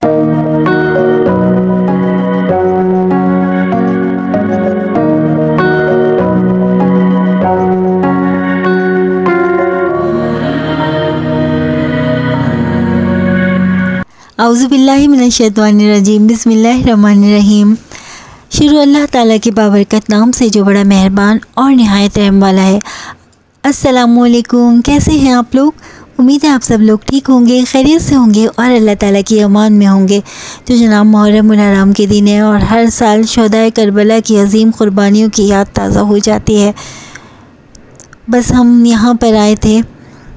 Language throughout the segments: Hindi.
औज़ुबिल्लाहि मिनश्शैतानिर्रजीम बिस्मिल्लाहिर्रहमानिर्रहीम। शुरू अल्लाह ताला के बाबरकत नाम से जो बड़ा मेहरबान और निहायत रहम वाला है। अस्सलामुअलैकुम, कैसे हैं आप लोग? उम्मीद है आप सब लोग ठीक होंगे, खैरियत से होंगे और अल्लाह ताला की अमान में होंगे। तो जनाब मुहर्रम उल हराम के दिन है और हर साल शोहदाए करबला की अजीम क़ुरबानियों की याद ताज़ा हो जाती है। बस हम यहाँ पर आए थे,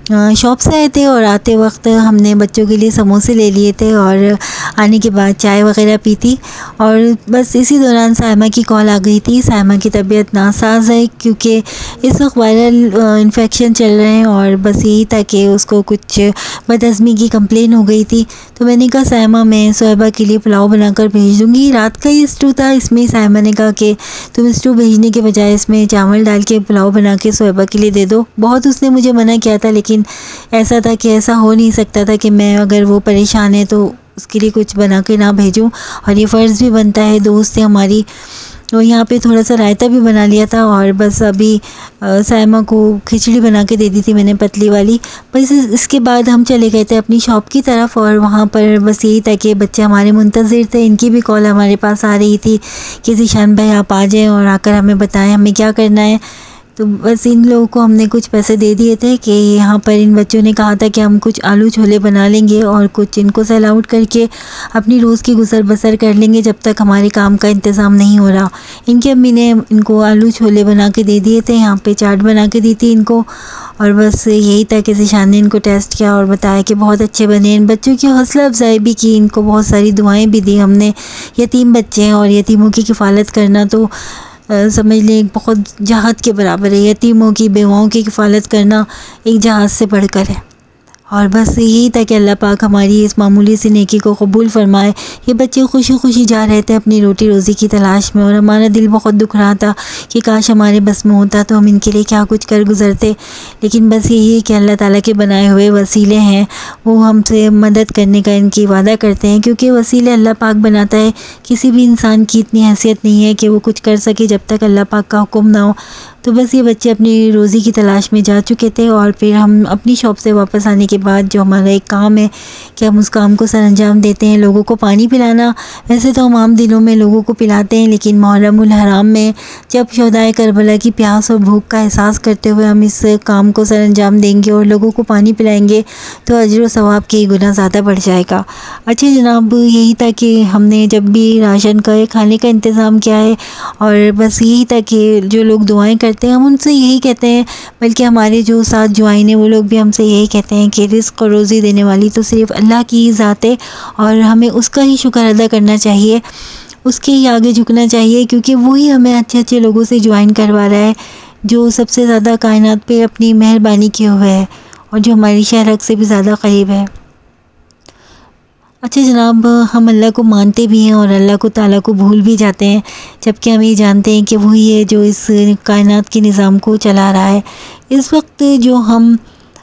शॉप से आए थे और आते वक्त हमने बच्चों के लिए समोसे ले लिए थे और आने के बाद चाय वगैरह पी थी। और बस इसी दौरान साइमा की कॉल आ गई थी। साइमा की तबीयत नासाज है क्योंकि इस वक्त वायरल इन्फेक्शन चल रहे हैं और बस यही था कि उसको कुछ बदहज़मी की कंप्लेन हो गई थी। तो मैंने कहा साइमा मैं सोहेबा के लिए पुलाव बनाकर भेज दूँगी। रात का ही स्टू था, इसमें साइमा ने कहा कि तुम स्टू भेजने के बजाय इसमें चावल डाल के पुलाव बना के सोहेबा के लिए दे दो। बहुत उसने मुझे मना किया था, लेकिन ऐसा था कि ऐसा हो नहीं सकता था कि मैं अगर वो परेशान है तो उसके लिए कुछ बना के ना भेजूं और ये फ़र्ज़ भी बनता है, दोस्त है हमारी। तो यहाँ पे थोड़ा सा रायता भी बना लिया था और बस अभी साइमा को खिचड़ी बना के दे दी थी मैंने, पतली वाली। बस इसके बाद हम चले गए थे अपनी शॉप की तरफ और वहाँ पर बस यही था कि बच्चे हमारे मुंतज़िर थे। इनकी भी कॉल हमारे पास आ रही थी कि ज़ीशान भाई आप आ जाएँ और आकर हमें बताएं हमें क्या करना है। तो बस इन लोगों को हमने कुछ पैसे दे दिए थे कि यहाँ पर इन बच्चों ने कहा था कि हम कुछ आलू छोले बना लेंगे और कुछ इनको सेल आउट करके अपनी रोज़ की गुजर बसर कर लेंगे जब तक हमारे काम का इंतज़ाम नहीं हो रहा। इनकी अम्मी ने इनको आलू छोले बना के दे दिए थे, यहाँ पे चाट बना के दी थी इनको। और बस यही था कि ज़ीशान ने इनको टेस्ट किया और बताया कि बहुत अच्छे बने। इन बच्चों की हौसला अफजाई भी की, इनको बहुत सारी दुआएँ भी दी हमने। यतीम बच्चे हैं और यतीमों की किफ़ालत करना तो समझ लें एक बहुत जहाद के बराबर है। यतीमों की बेवाओं की किफ़ालत करना एक जहाज़ से बढ़कर है। और बस यही था कि अल्लाह पाक हमारी इस मामूली सी नेकी को कबूल फ़रमाए। ये बच्चे खुशी खुशी जा रहे थे अपनी रोटी रोज़ी की तलाश में और हमारा दिल बहुत दुख रहा था कि काश हमारे बस में होता तो हम इनके लिए क्या कुछ कर गुज़रते। लेकिन बस यही है कि अल्लाह ताला के बनाए हुए वसीले हैं, वो हमसे मदद करने का इनकी वादा करते हैं क्योंकि वसीले अल्लाह पाक बनाता है। किसी भी इंसान की इतनी हैसियत नहीं है कि वो कुछ कर सके जब तक अल्लाह पाक का हुक्म ना हो। तो बस ये बच्चे अपनी रोज़ी की तलाश में जा चुके थे और फिर हम अपनी शॉप से वापस आने के बाद जो हमारा एक काम है कि हम उस काम को सरअंजाम देते हैं, लोगों को पानी पिलाना। वैसे तो हम आम दिनों में लोगों को पिलाते हैं, लेकिन मुहर्रम उल हराम में जब शोहदाए करबला की प्यास और भूख का एहसास करते हुए हम इस काम को सरअंजाम देंगे और लोगों को पानी पिलाएंगे तो अजर व सवाब कई गुना ज़्यादा बढ़ जाएगा। अच्छा जनाब, यही था कि हमने जब भी राशन का खाने का इंतज़ाम किया है और बस यही था कि जो लोग दुआएँ करते हैं हम उनसे यही कहते हैं, बल्कि हमारे जो साथ जुआइन हैं वो लोग भी हमसे यही कहते हैं कि रिज़्क़ और रोज़ी देने वाली तो सिर्फ़ अल्लाह की ही ज़ात है और हमें उसका ही शुक्र अदा करना चाहिए, उसके ही आगे झुकना चाहिए क्योंकि वही हमें अच्छे अच्छे लोगों से ज्वाइन करवा रहा है जो सबसे ज़्यादा कायनात पे अपनी मेहरबानी किए हुए है और जो हमारी शहरक से भी ज़्यादा करीब है। अच्छा जनाब, हम अल्लाह को मानते भी हैं और अल्लाह को ताला को भूल भी जाते हैं, जबकि हम ये जानते हैं कि वही है जो इस कायनात के निज़ाम को चला रहा है। इस वक्त जो हम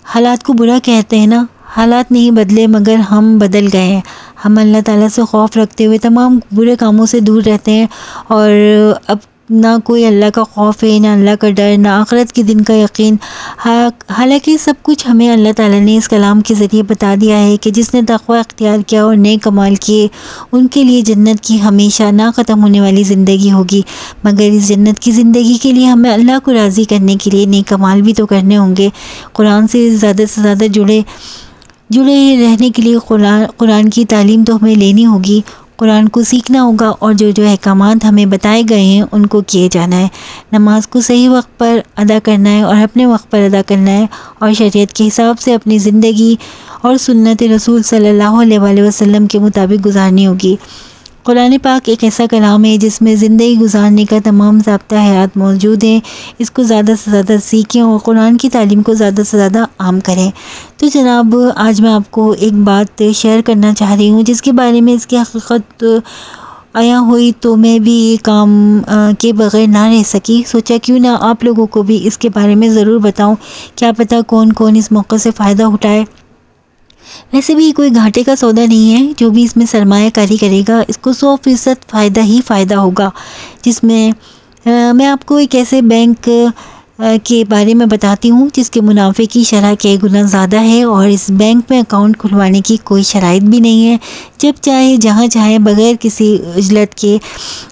हालात को बुरा कहते हैं ना, हालात नहीं बदले मगर हम बदल गए हैं। हम अल्लाह ताला से खौफ रखते हुए तमाम बुरे कामों से दूर रहते हैं और अब ना कोई अल्लाह का खौफ है, ना अल्लाह का डर, ना आखिरत के दिन का यकीन। हालांकि सब कुछ हमें अल्लाह ताला ने इस कलाम के ज़रिए बता दिया है कि जिसने तक़वा अख्तियार किया और नेक कमाल किए उनके लिए जन्नत की हमेशा ना ख़त्म होने वाली ज़िंदगी होगी। मगर इस जन्नत की ज़िंदगी के लिए हमें अल्लाह को राज़ी करने के लिए नेक कमाल भी तो करने होंगे। कुरान से ज़्यादा जुड़े रहने के लिए कुरान की तालीम तो हमें लेनी होगी, कुरान को सीखना होगा और जो अहकामात हमें बताए गए हैं उनको किए जाना है। नमाज को सही वक्त पर अदा करना है और अपने वक्त पर अदा करना है और शरीयत के हिसाब से अपनी ज़िंदगी और सुन्नत रसूल सल्लल्लाहु अलैहि वसल्लम के मुताबिक गुजारनी होगी। कुरान पाक एक ऐसा कलाम है जिसमें ज़िंदगी गुजारने का तमाम ज़ाब्ता हयात मौजूद है। इसको ज़्यादा से ज़्यादा सीखें और कुरान की तालीम को ज़्यादा से ज़्यादा आम करें। तो जनाब, आज मैं आपको एक बात शेयर करना चाह रही हूँ जिसके बारे में इसकी हकीकत आया हुई तो मैं भी ये काम के बग़ैर ना रह सकी। सोचा क्यों ना आप लोगों को भी इसके बारे में ज़रूर बताऊँ, क्या पता कौन कौन इस मौक़े से फ़ायदा उठाए। वैसे भी कोई घाटे का सौदा नहीं है, जो भी इसमें सरमायाकारी करेगा इसको 100% फ़ायदा ही फ़ायदा होगा। जिसमें मैं आपको एक ऐसे बैंक के बारे में बताती हूँ जिसके मुनाफे की शरह कई गुना ज़्यादा है और इस बैंक में अकाउंट खुलवाने की कोई शराइत भी नहीं है। जब चाहे जहाँ चाहे बग़ैर किसी उजलत के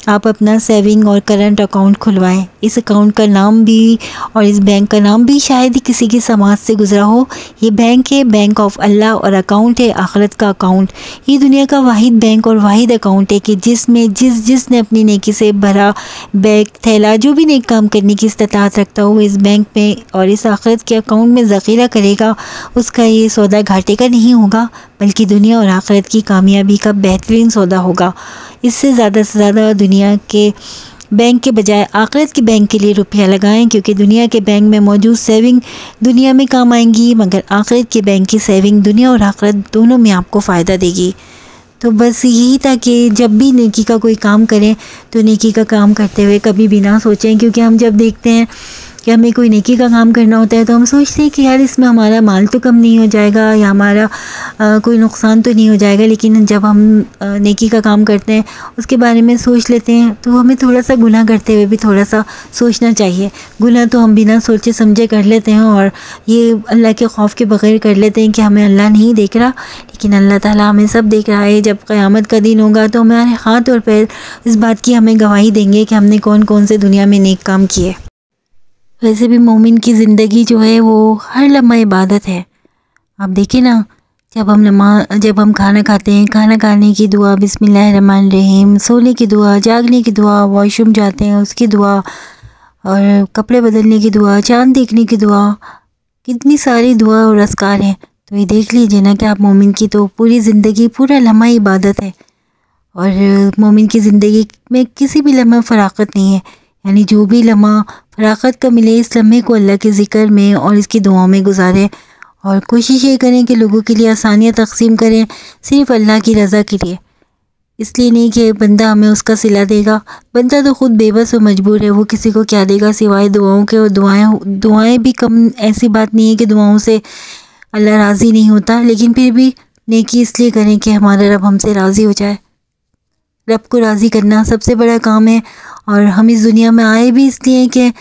आप अपना सेविंग और करंट अकाउंट खुलवाएं। इस अकाउंट का नाम भी और इस बैंक का नाम भी शायद ही किसी की समाज से गुजरा हो। ये बैंक है बैंक ऑफ अल्लाह और अकाउंट है आखिरत का अकाउंट। ये दुनिया का वाहिद बैंक और वाहिद अकाउंट है कि जिसमें जिसने अपनी नेकी से भरा बैग थैला जो भी नेक काम करने की इस्तात रखता हो इस बैंक में और इस आखिरत के अकाउंट में ज़ख़ीरा करेगा, उसका ये सौदा घाटे का नहीं होगा बल्कि दुनिया और आखिरत की कामयाबी का बेहतरीन सौदा होगा। इससे ज़्यादा से ज़्यादा दुनिया के बैंक के बजाय आखिरत के बैंक के लिए रुपया लगाएं, क्योंकि दुनिया के बैंक में मौजूद सेविंग दुनिया में काम आएंगी मगर आखिरत के बैंक की सेविंग दुनिया और आखिरत दोनों में आपको फ़ायदा देगी। तो बस यही था कि जब भी नेकी का कोई काम करें तो नेकी का काम करते हुए कभी भी ना सोचें, क्योंकि हम जब देखते हैं कि हमें कोई नेकी का काम करना होता है तो हम सोचते हैं कि यार इसमें हमारा माल तो कम नहीं हो जाएगा या हमारा कोई नुकसान तो नहीं हो जाएगा। लेकिन जब हम नेकी का काम करते हैं उसके बारे में सोच लेते हैं तो हमें थोड़ा सा गुनाह करते हुए भी थोड़ा सा सोचना चाहिए। गुनाह तो हम बिना सोचे समझे कर लेते हैं और ये अल्लाह के खौफ के बगैर कर लेते हैं कि हमें अल्लाह नहीं देख रहा, लेकिन अल्लाह ताला हमें सब देख रहा है। जब क़यामत का दिन होगा तो हमारे हाथ और पैर इस बात की हमें गवाही देंगे कि हमने कौन कौन से दुनिया में नेक काम किए। वैसे भी मोमिन की ज़िंदगी जो है वो हर लम्हा इबादत है। आप देखें ना, जब हम खाना खाते हैं, खाना खाने की दुआ बिस्मिल्लाहिर्रहमानिर्रहीम, सोने की दुआ, जागने की दुआ, वॉशरूम जाते हैं उसकी दुआ और कपड़े बदलने की दुआ, चाँद देखने की दुआ, कितनी सारी दुआ और अस्कार हैं। तो ये देख लीजिए ना कि आप मोमिन की तो पूरी ज़िंदगी पूरा लम्हा इबादत है और मोमिन की ज़िंदगी में किसी भी लम्हा फ़राक़त नहीं है। यानी जो भी लम्हा फ़राक़त का मिले इस लम्हे को अल्लाह के ज़िक्र में और इसकी दुआओं में गुजारें और कोशिश ये करें कि लोगों के लिए आसानियाँ तक़सीम करें, सिर्फ़ अल्लाह की रज़ा के लिए। इसलिए नहीं कि बंदा हमें उसका सिला देगा, बंदा तो ख़ुद बेबस और मजबूर है, वो किसी को क्या देगा सिवाय दुआओं के। और दुआएं भी कम, ऐसी बात नहीं है कि दुआओं से अल्लाह राज़ी नहीं होता, लेकिन फिर भी नेकी इसलिए करें कि हमारा रब हमसे राज़ी हो जाए। रब को राज़ी करना सबसे बड़ा काम है और हम इस दुनिया में आए भी इसलिए कि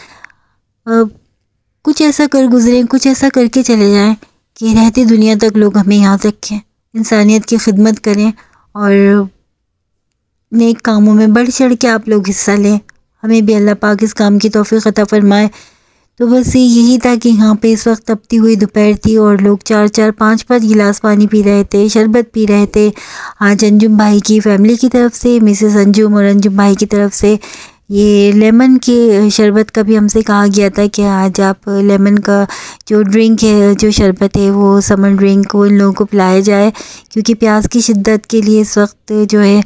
कुछ ऐसा कर गुज़रें, कुछ ऐसा करके चले जाएं कि रहती दुनिया तक लोग हमें याद रखें, इंसानियत की खिदमत करें और नेक कामों में बढ़ चढ़ के आप लोग हिस्सा लें। हमें भी अल्लाह पाक इस काम की तौफीक अता फरमाए। तो बस यही था कि यहाँ पे इस वक्त तपती हुई दोपहर थी और लोग 4-4, 5-5 गिलास पानी पी रहे थे, शरबत पी रहे थे। आज अंजुम भाई की फ़ैमिली की तरफ से, मिसेस अंजुम और अंजुम भाई की तरफ से ये लेमन के शरबत का भी हमसे कहा गया था कि आज आप लेमन का जो ड्रिंक है, जो शरबत है, वो समर ड्रिंक वो इन लोगों को पिलाया जाए, क्योंकि प्यास की शिद्दत के लिए इस वक्त जो है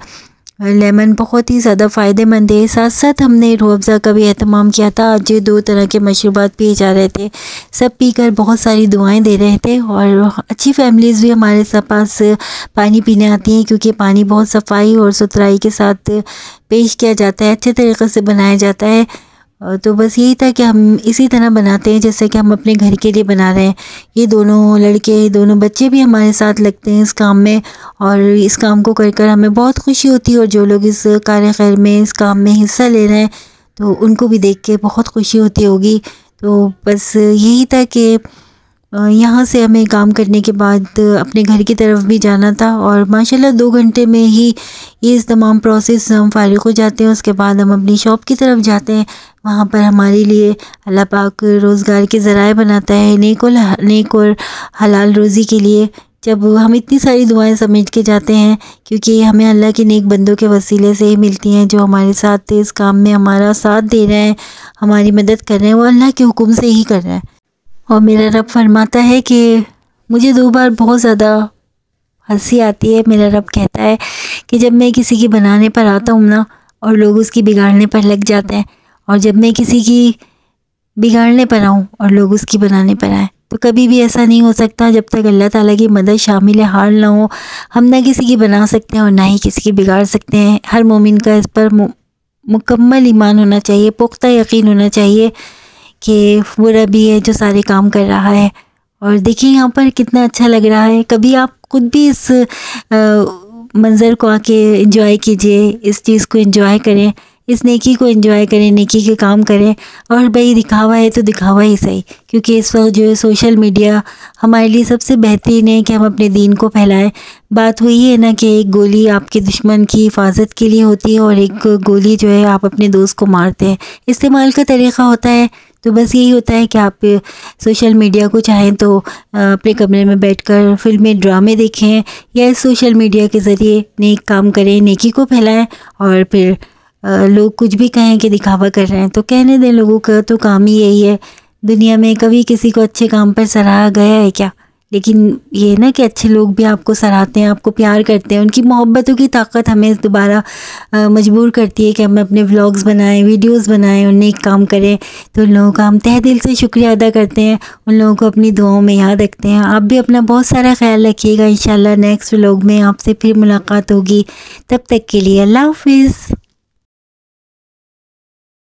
लेमन बहुत ही ज़्यादा फ़ायदेमंद है। साथ साथ हमने रूह अफ़ज़ा का भी एहतमाम किया था। आज 2 तरह के मशरूबात पिए जा रहे थे, सब पीकर बहुत सारी दुआएं दे रहे थे और अच्छी फैमिलीज़ भी हमारे पास पानी पीने आती हैं, क्योंकि पानी बहुत सफाई और सुथराई के साथ पेश किया जाता है, अच्छे तरीक़े से बनाया जाता है। तो बस यही था कि हम इसी तरह बनाते हैं जैसे कि हम अपने घर के लिए बना रहे हैं। ये दोनों लड़के, दोनों बच्चे भी हमारे साथ लगते हैं इस काम में और इस काम को कर कर हमें बहुत खुशी होती है और जो लोग इस कार्य खैर में, इस काम में हिस्सा ले रहे हैं तो उनको भी देख के बहुत खुशी होती होगी। तो बस यही था कि यहाँ से हमें काम करने के बाद अपने घर की तरफ भी जाना था और माशाल्लाह 2 घंटे में ही ये इस तमाम प्रोसेस हम फ़ारिग हो जाते हैं। उसके बाद हम अपनी शॉप की तरफ जाते हैं, वहाँ पर हमारे लिए अल्लाह पाक रोज़गार के ज़राए बनाता है, नेक और हलाल रोज़ी के लिए। जब हम इतनी सारी दुआएं समेट के जाते हैं, क्योंकि हमें अल्लाह के नेक बंदों के वसीले से ही मिलती हैं जो हमारे साथ इस काम में हमारा साथ दे रहे हैं, हमारी मदद कर रहे हैं, वो अल्लाह के हुक्म से ही कर रहे हैं। और मेरा रब फरमाता है कि मुझे 2 बार बहुत ज़्यादा हंसी आती है। मेरा रब कहता है कि जब मैं किसी की बनाने पर आता हूँ ना और लोग उसकी बिगाड़ने पर लग जाते हैं, और जब मैं किसी की बिगाड़ने पर आऊँ और लोग उसकी बनाने पर आएँ, तो कभी भी ऐसा नहीं हो सकता जब तक अल्लाह ताला की मदद शामिल हाल ना हो। हम ना किसी की बना सकते हैं और ना ही किसी की बिगाड़ सकते हैं। हर मोमिन का इस पर मुकम्मल ईमान होना चाहिए, पुख्ता यकीन होना चाहिए कि वो रब ही है जो सारे काम कर रहा है और देखिए यहाँ पर कितना अच्छा लग रहा है। कभी आप खुद भी इस मंज़र को आके एंजॉय कीजिए, इस चीज़ को एंजॉय करें, इस नेकी को एंजॉय करें, नेकी के काम करें। और भाई दिखावा है तो दिखावा ही सही, क्योंकि इस वक्त जो है सोशल मीडिया हमारे लिए सबसे बेहतरीन है कि हम अपने दीन को फैलाएं। बात हुई है ना कि एक गोली आपके दुश्मन की हिफाजत के लिए होती है और एक गोली जो है आप अपने दोस्त को मारते हैं। इस्तेमाल का तरीक़ा होता है। तो बस यही होता है कि आप सोशल मीडिया को चाहें तो अपने कमरे में बैठकर फिल्में, ड्रामे देखें, या सोशल मीडिया के ज़रिए नेक काम करें, नेकी को फैलाएं। और फिर लोग कुछ भी कहें कि दिखावा कर रहे हैं तो कहने दें, लोगों का तो काम ही यही है। दुनिया में कभी किसी को अच्छे काम पर सराहा गया है क्या? लेकिन ये ना कि अच्छे लोग भी आपको सराहते हैं, आपको प्यार करते हैं, उनकी मोहब्बतों की ताकत हमें दोबारा मजबूर करती है कि हम अपने व्लॉग्स बनाएं, वीडियोस बनाएं और नेक काम करें। तो उन लोगों का हम तहे दिल से शुक्रिया अदा करते हैं, उन लोगों को अपनी दुआओं में याद रखते हैं। आप भी अपना बहुत सारा ख्याल रखिएगा। इंशाल्लाह नेक्स्ट व्लॉग में आपसे फिर मुलाकात होगी। तब तक के लिए अल्लाह हाफिज़।